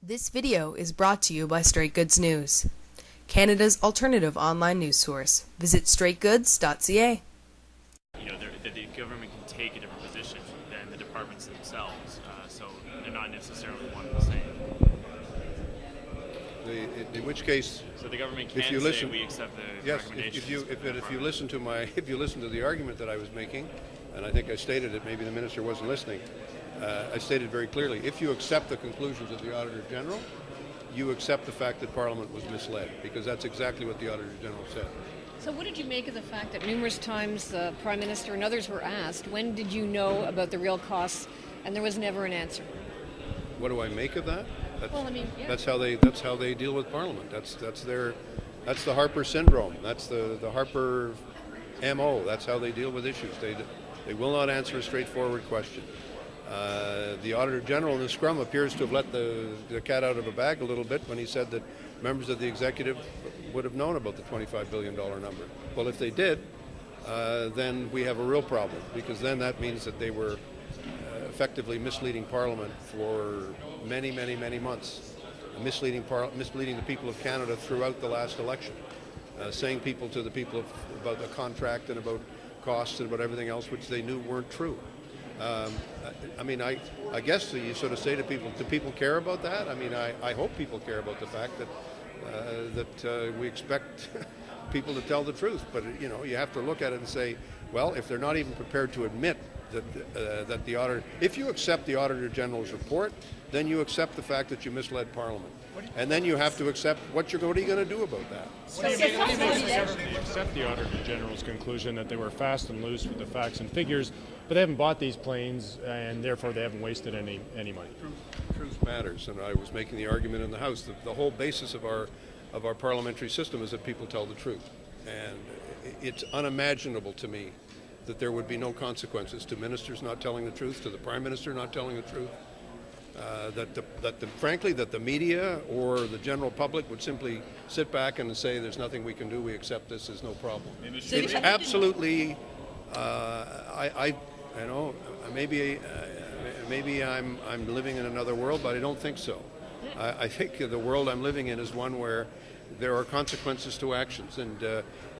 This video is brought to you by Straight Goods News, Canada's alternative online news source. Visit Straightgoods.ca. The government can take a different position than the departments themselves, so they're not necessarily one and the same. In which case, So the government can if you say listen, we accept the yes, recommendations. if you listen to the argument that I was making, and I think I stated it, maybe the minister wasn't listening. I stated very clearly, if you accept the conclusions of the Auditor General, you accept the fact that Parliament was misled, because that's exactly what the Auditor General said. So what did you make of the fact that numerous times the Prime Minister and others were asked, when did you know about the real costs, and there was never an answer? What do I make of that? That's That's how they deal with Parliament. That's the Harper syndrome. That's the Harper MO. That's how they deal with issues. They will not answer a straightforward question. The Auditor General in the scrum appears to have let the cat out of the bag a little bit when he said that members of the executive would have known about the $25 billion number. Well, if they did, then we have a real problem, because then that means that they were effectively misleading Parliament for many, many, many months, misleading the people of Canada throughout the last election, saying to the people about the contract and about costs and about everything else which they knew weren't true. I guess you sort of say to people, do people care about that? I hope people care about the fact that we expect people to tell the truth. But you have to look at it and say, well, if they're not even prepared to admit that the auditor, if you accept the Auditor General's report, then you accept the fact that you misled Parliament, and then you have to accept what are you going to do about that? What do you make accept the Auditor General's conclusion that they were fast and loose with the facts and figures, but they haven't bought these planes, and therefore they haven't wasted any money? Truth matters, and I was making the argument in the House that the whole basis of our parliamentary system is that people tell the truth, and it's unimaginable to me that there would be no consequences to ministers not telling the truth, to the Prime Minister not telling the truth. Frankly, that the media or the general public would simply sit back and say, "There's nothing we can do. We accept this. There's no problem." It's absolutely. Maybe I'm living in another world, but I don't think so. I think the world I'm living in is one where there are consequences to actions, and